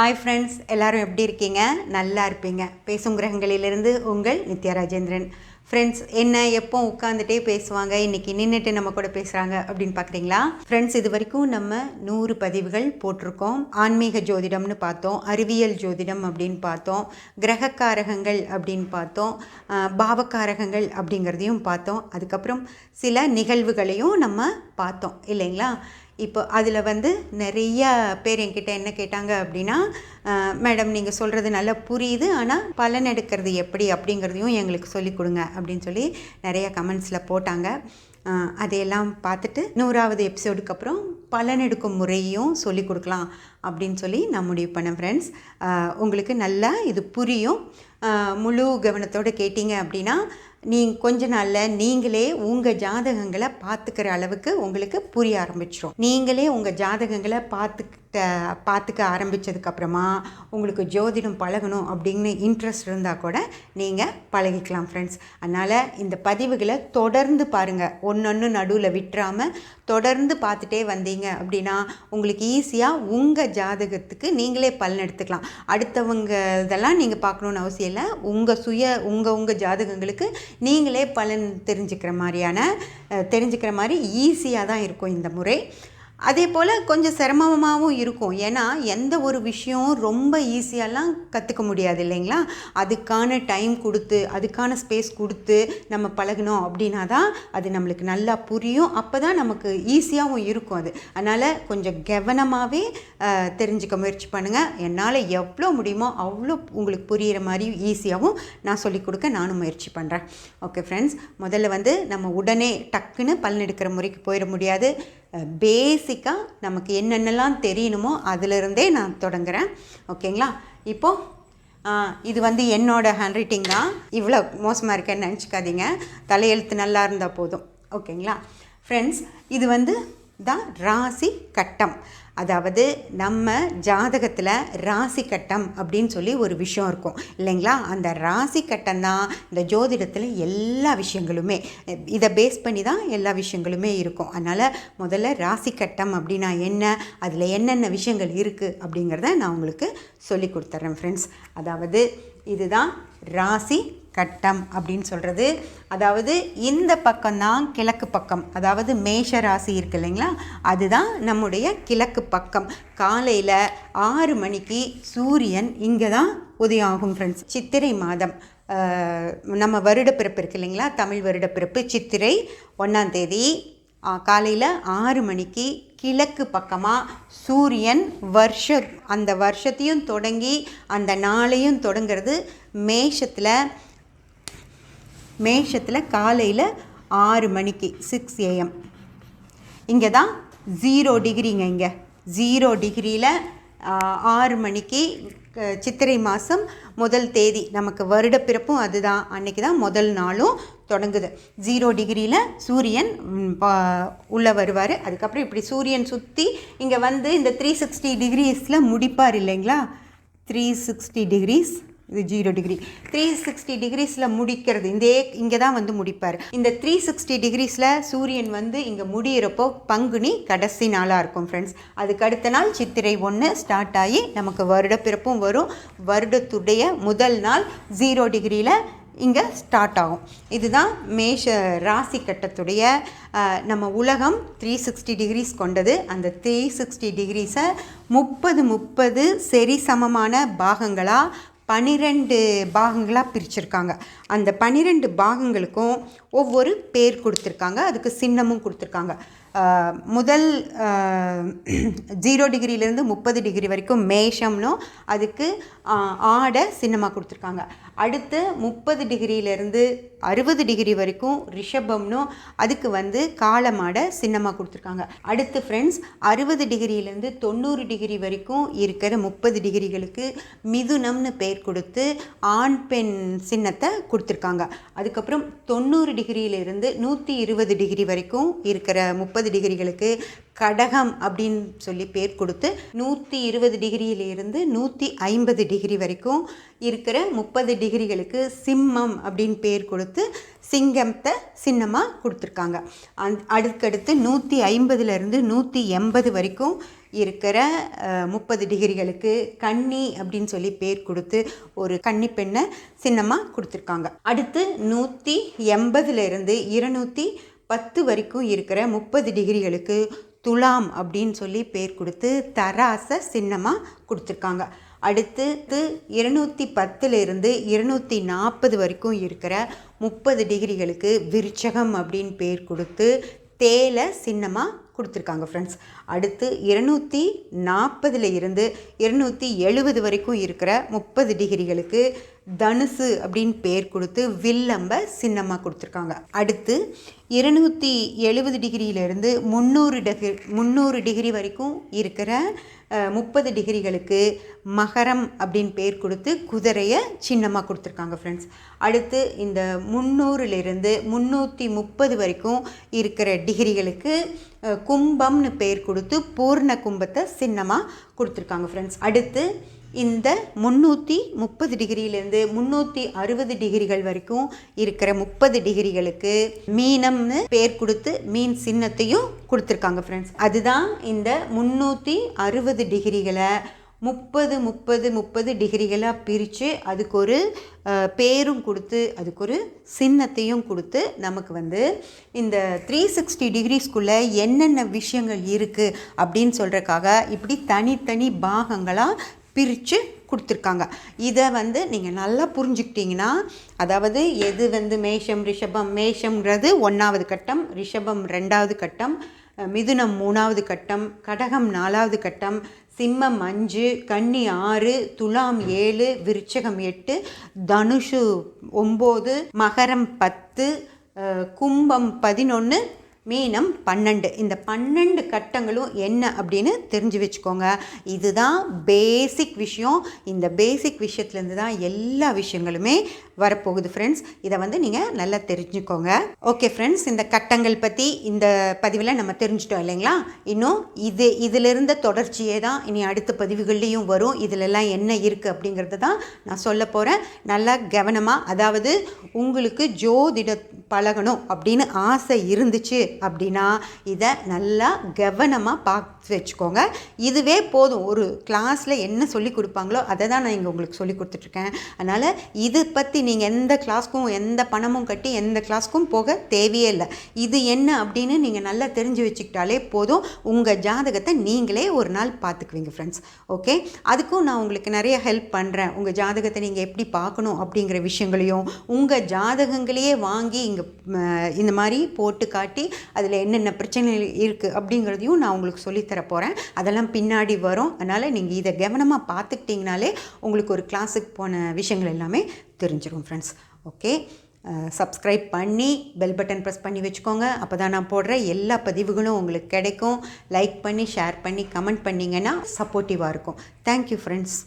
Hi friends, எல்லோரும் எப்படி இருக்கீங்க? நல்லா இருப்பீங்க. பேசும் கிரகங்களிலிருந்து உங்கள் நித்யா ராஜேந்திரன். ஃப்ரெண்ட்ஸ், என்ன எப்போ உட்காந்துட்டே பேசுவாங்க, இன்றைக்கி நின்றுட்டு நம்ம கூட பேசுகிறாங்க அப்படின்னு பார்க்குறீங்களா? ஃப்ரெண்ட்ஸ், இது வரைக்கும் நம்ம 100 பதிவுகள் போட்டிருக்கோம். ஆன்மீக ஜோதிடம்னு பார்த்தோம், அறிவியல் ஜோதிடம் அப்படின்னு பார்த்தோம், கிரகக்காரகங்கள் அப்படின்னு பார்த்தோம், பாவக்காரகங்கள் அப்படிங்கிறதையும் பார்த்தோம். அதுக்கப்புறம் சில நிகழ்வுகளையும் நம்ம பார்த்தோம் இல்லைங்களா? இப்போ அதில் நிறைய பேர் என்கிட்ட என்ன கேட்டாங்க அப்படின்னா, மேடம் நீங்கள் சொல்கிறது நல்லா புரியுது, ஆனால் பலன் எடுக்கிறது எப்படி அப்படிங்கிறதையும் எங்களுக்கு சொல்லிக் கொடுங்க அப்படின்னு சொல்லி நிறைய கமெண்ட்ஸில் போட்டாங்க. அதையெல்லாம் பார்த்துட்டு 100வது எபிசோடுக்கு அப்புறம் பலன் எடுக்கும் முறையும் சொல்லிக் கொடுக்கலாம் அப்படின்னு சொல்லி நான் முடிவு பண்ணேன். ஃப்ரெண்ட்ஸ், உங்களுக்கு நல்லா இது புரியும். முழு கவனத்தோடு கேட்டிங்க அப்படின்னா கொஞ்ச நாளில் நீங்களே உங்கள் ஜாதகங்களை பார்த்துக்கிற அளவுக்கு உங்களுக்கு புரிய ஆரம்பிச்சிடும். நீங்களே உங்கள் ஜாதகங்களை பார்த்துக்க ஆரம்பித்ததுக்கப்புறமா உங்களுக்கு ஜோதிடம் பழகணும் அப்படின்னு இன்ட்ரெஸ்ட் இருந்தால் கூட நீங்கள் பழகிக்கலாம் ஃப்ரெண்ட்ஸ். அதனால் இந்த பதிவுகளை தொடர்ந்து பாருங்கள், ஒன்று நடுவில் விட்டுறாமல் தொடர்ந்து பார்த்துட்டே வந்தீங்க அப்படின்னா உங்களுக்கு ஈஸியாக உங்கள் ஜாதகத்துக்கு நீங்களே பலன் எடுத்துக்கலாம். அடுத்தவங்க இதெல்லாம் நீங்கள் பார்க்கணுன்னு அவசியம் இல்லை. உங்கள் ஜாதகங்களுக்கு நீங்களே பலன் தெரிஞ்சுக்கிற மாதிரி ஈஸியாக தான் இருக்கும் இந்த முறை. அதே போல் கொஞ்சம் சிரமமாகவும் இருக்கும். ஏன்னா எந்த ஒரு விஷயம் ரொம்ப ஈஸியாலாம் கற்றுக்க முடியாது இல்லைங்களா? அதுக்கான டைம் கொடுத்து அதுக்கான ஸ்பேஸ் கொடுத்து நம்ம பழகணும் அப்படின்னா தான் அது நம்மளுக்கு நல்லா புரியும். அப்போ தான் நமக்கு ஈஸியாகவும் இருக்கும் அது. அதனால் கொஞ்சம் கவனமாகவே தெரிஞ்சுக்க முயற்சி பண்ணுங்கள். என்னால் எவ்வளோ முடியுமோ அவ்வளோ உங்களுக்கு புரிகிற மாதிரி ஈஸியாகவும் நான் சொல்லிக் கொடுக்க நானும் முயற்சி பண்ணுறேன். ஓகே ஃப்ரெண்ட்ஸ், முதல்ல நம்ம உடனே டக்குன்னு பலன் எடுக்கிற முறைக்கு போயிட முடியாது. பேசிக்காக நமக்கு என்னென்னலாம் தெரியணுமோ அதிலிருந்தே நான் தொடங்குறேன். ஓகேங்களா? இப்போது இது என்னோடய ஹேண்ட் ரைட்டிங் தான். இவ்வளோ மோசமாக இருக்கேன்னு நினச்சிக்காதீங்க. தலையெழுத்து நல்லா இருந்தால் போதும். ஓகேங்களா ஃப்ரெண்ட்ஸ், இது தான் ராசி கட்டம். அதாவது நம்ம ஜாதகத்தில் ராசி கட்டம் அப்படின்னு சொல்லி ஒரு விஷயம் இருக்கும் இல்லைங்களா? அந்த ராசி கட்டம் தான் இந்த ஜோதிடத்தில் எல்லா விஷயங்களுமே, இதை பேஸ் பண்ணி தான் எல்லா விஷயங்களுமே இருக்கும். அதனால் முதல்ல ராசி கட்டம் அப்படின்னா என்ன, அதில் என்னென்ன விஷயங்கள் இருக்குது அப்படிங்கிறத நான் உங்களுக்கு சொல்லி கொடுத்துட்றேன் ஃப்ரெண்ட்ஸ். அதாவது இதுதான் ராசி கட்டம் அப்படின்னு சொல்கிறது. அதாவது இந்த பக்கம்தான் கிழக்கு பக்கம், அதாவது மேஷ ராசி இருக்குது இல்லைங்களா? அதுதான் நம்முடைய கிழக்கு பக்கம். காலையில் 6 மணிக்கு சூரியன் இங்கே தான் உதயம் ஆகும் ஃப்ரெண்ட்ஸ். சித்திரை மாதம் நம்ம வருடப்பிறப்பு இருக்குது இல்லைங்களா? தமிழ் வருடப்பிறப்பு சித்திரை 1ஆம் தேதி காலையில் 6 மணிக்கு கிழக்கு பக்கமாக சூரியன் அந்த வருஷத்தையும் தொடங்கி அந்த நாளையும் தொடங்கிறது மேஷத்தில் காலையில் 6 மணிக்கு 6 AM. இங்கே தான் 0 டிகிரிங்க. இங்கே 0 டிகிரியில் 6 மணிக்கு சித்திரை மாதம் 1 தேதி நமக்கு வருடப்பிறப்பும் அதுதான். அன்றைக்கி தான் முதல் நாளும் தொடங்குது. 0 டிகிரியில் சூரியன் உள்ளே வருவார். அதுக்கப்புறம் இப்படி சூரியன் சுற்றி இங்கே இந்த 360 டிகிரிஸில் முடிப்பார் இல்லைங்களா? 360 டிகிரிஸ், இது 0 டிகிரி. 360 டிகிரிஸில் முடிக்கிறது இங்கே தான் முடிப்பார். இந்த 360 டிகிரிஸில் சூரியன் இங்கே முடிகிறப்போ பங்குனி கடைசி நாளாக இருக்கும் ஃப்ரெண்ட்ஸ். அதுக்கு அடுத்த நாள் சித்திரை 1 ஸ்டார்ட் ஆகி நமக்கு வருடப்பிறப்பும் வரும். வருடத்துடைய முதல் நாள் 0 டிகிரியில் இங்கே ஸ்டார்ட் ஆகும். இதுதான் மேஷ ராசி கட்டத்துடைய நம்ம உலகம் 360 டிகிரிஸ் கொண்டது. அந்த 360 டிகிரிஸை 30 சரி சமமான பாகங்களாக 12 பாகங்களாக பிரிச்சிருக்காங்க. அந்த 12 பாகங்களுக்கும் ஒவ்வொரு பேர் கொடுத்துருக்காங்க, அதுக்கு சின்னமும் கொடுத்துருக்காங்க. முதல் 0 டிகிரியிலேருந்து 30 டிகிரி வரைக்கும் மேஷம்னும் அதுக்கு ஆடை சின்னமாக கொடுத்துருக்காங்க. அடுத்து 30 டிகிரியிலேருந்து 60 டிகிரி வரைக்கும் ரிஷபம்னும் அதுக்கு காலமாடை சின்னமாக கொடுத்துருக்காங்க. அடுத்து ஃப்ரெண்ட்ஸ், 60 டிகிரியிலேருந்து 90 டிகிரி வரைக்கும் இருக்கிற 30 டிகிரிகளுக்கு மிதுனம்னு பேர் கொடுத்து ஆண் பெண் சின்னத்தை கொடுத்துருக்காங்க. அதுக்கப்புறம் 90 டிகிரியிலிருந்து 120 டிகிரி வரைக்கும் இருக்கிற 30 டிகிரிகளுக்கு கடகம் அப்படின்னு சொல்லி பேர் கொடுத்து 120 டிகிரியிலிருந்து 150 டிகிரி வரைக்கும் இருக்கிற 30 டிகிரிகளுக்கு சிம்மம் அப்படின்னு பேர் கொடுத்து சிங்கத்தை சின்னமாக கொடுத்துருக்காங்க. அதுக்கடுத்து 150லேருந்து 180 வரைக்கும் இருக்கிற 30 டிகிரிகளுக்கு கன்னி அப்படின்னு சொல்லி பேர் கொடுத்து ஒரு கன்னி பெண்ணை சின்னமாக கொடுத்துருக்காங்க. அடுத்து 180 210 வரைக்கும் இருக்கிற 30 டிகிரிகளுக்கு துலாம் அப்படின்னு சொல்லி பேர் கொடுத்து தராசை சின்னமாக கொடுத்துருக்காங்க. அடுத்து 210 240 வரைக்கும் இருக்கிற 30 டிகிரிகளுக்கு விருச்சகம் அப்படின்னு பேர் கொடுத்து தேலை சின்னமாக கொடுத்துருக்காங்க ஃப்ரெண்ட்ஸ். அடுத்து 240 270 வரைக்கும் இருக்கிற 30 டிகிரிகளுக்கு தனுசு அப்படின்னு பேர் கொடுத்து வில்லம்ப சின்னமாக கொடுத்துருக்காங்க. அடுத்து 270 டிகிரியிலிருந்து 300 டிகிரி வரைக்கும் இருக்கிற 30 டிகிரிகளுக்கு மகரம் அப்படின்னு பேர் கொடுத்து குதிரையை சின்னமாக கொடுத்துருக்காங்க ஃப்ரெண்ட்ஸ். அடுத்து இந்த 300 330 வரைக்கும் இருக்கிற டிகிரிகளுக்கு கும்பம்னு பேர் கொடுத்து பூர்ண கும்பத்தை சின்னமாக கொடுத்துருக்காங்க ஃப்ரெண்ட்ஸ். அடுத்து இந்த 330 டிகிரியிலேருந்து 360 டிகிரிகள் வரைக்கும் இருக்கிற 30 டிகிரிகளுக்கு மீனம்னு பேர் கொடுத்து மீன் சின்னத்தையும் கொடுத்துருக்காங்க ஃப்ரெண்ட்ஸ். அதுதான் இந்த 360 டிகிரிகளை 30 டிகிரிகளாக பிரித்து அதுக்கு ஒரு பேரும் கொடுத்து அதுக்கு ஒரு சின்னத்தையும் கொடுத்து நமக்கு இந்த 360 டிகிரிஸ்குள்ளே என்னென்ன விஷயங்கள் இருக்குது அப்படின்னு சொல்கிறதுக்காக இப்படி தனித்தனி பாகங்களாக பிரித்து கொடுத்துருக்காங்க. இதை நீங்கள் நல்லா புரிஞ்சுக்கிட்டிங்கன்னா, அதாவது எது மேஷம் ரிஷபம், மேஷம்ங்கிறது 1வது கட்டம், ரிஷபம் 2வது கட்டம், மிதுனம் 3வது கட்டம், கடகம் 4வது கட்டம், சிம்மம் 5, கன்னி 6, துலாம் 7, விருச்சகம் 8, தனுஷு 9, மகரம் 10, கும்பம் 11, மீனம் 12. இந்த 12 கட்டங்களும் என்ன அப்படின்னு தெரிஞ்சு வச்சுக்கோங்க. இதுதான் பேசிக் விஷயம். இந்த பேசிக் விஷயத்துலேருந்து தான் எல்லா விஷயங்களுமே வரப்போகுது ஃப்ரெண்ட்ஸ். இதை நீங்கள் நல்லா தெரிஞ்சுக்கோங்க. ஓகே ஃப்ரெண்ட்ஸ், இந்த கட்டங்கள் பற்றி இந்த பதிவில் நம்ம தெரிஞ்சுட்டோம் இல்லைங்களா? இன்னும் இதிலிருந்த தொடர்ச்சியே தான் இனி அடுத்த பதிவுகள்லேயும் வரும். இதிலெல்லாம் என்ன இருக்குது அப்படிங்கிறது தான் நான் சொல்ல போகிறேன். நல்லா கவனமாக, அதாவது உங்களுக்கு ஜோதிட பழகணும் அப்படின்னு ஆசை இருந்துச்சு அப்படின்னா இதை நல்லா கவனமாக பார்த்து வச்சுக்கோங்க. இதுவே போதும். ஒரு கிளாஸில் என்ன சொல்லி கொடுப்பாங்களோ அதை தான் நான் இங்கே உங்களுக்கு சொல்லி கொடுத்துட்ருக்கேன். அதனால் இது பற்றி நீங்கள் எந்த கிளாஸ்க்கும் எந்த பணமும் கட்டி எந்த கிளாஸ்க்கும் போக தேவையே இல்லை. இது என்ன அப்படின்னு நீங்கள் நல்லா தெரிஞ்சு வச்சுக்கிட்டாலே போதும். உங்கள் ஜாதகத்தை நீங்களே ஒரு நாள் பார்த்துக்குவீங்க ஃப்ரெண்ட்ஸ். ஓகே, அதுக்கும் நான் உங்களுக்கு நிறைய ஹெல்ப் பண்ணுறேன். உங்கள் ஜாதகத்தை நீங்கள் எப்படி பார்க்கணும் அப்படிங்கிற விஷயங்களையும் உங்கள் ஜாதகங்களையே வாங்கி இங்கே இந்த மாதிரி போட்டு காட்டி அதில் என்னென்ன பிரச்சனைகள் இருக்குது அப்படிங்கிறதையும் நான் உங்களுக்கு சொல்லித்தர போகிறேன். அதெல்லாம் பின்னாடி வரும். அதனால் நீங்கள் இதை கவனமாக பார்த்துக்கிட்டிங்கனாலே உங்களுக்கு ஒரு கிளாஸுக்கு போன விஷயங்கள் எல்லாமே தெரிஞ்சிடும் ஃப்ரெண்ட்ஸ். ஓகே, சப்ஸ்கிரைப் பண்ணி பெல் பட்டன் ப்ரெஸ் பண்ணி வச்சுக்கோங்க. அப்போ தான் நான் போடுற எல்லா பதிவுகளும் உங்களுக்கு கிடைக்கும். லைக் பண்ணி ஷேர் பண்ணி கமெண்ட் பண்ணிங்கன்னா சப்போர்ட்டிவாக இருக்கும். Thank you friends.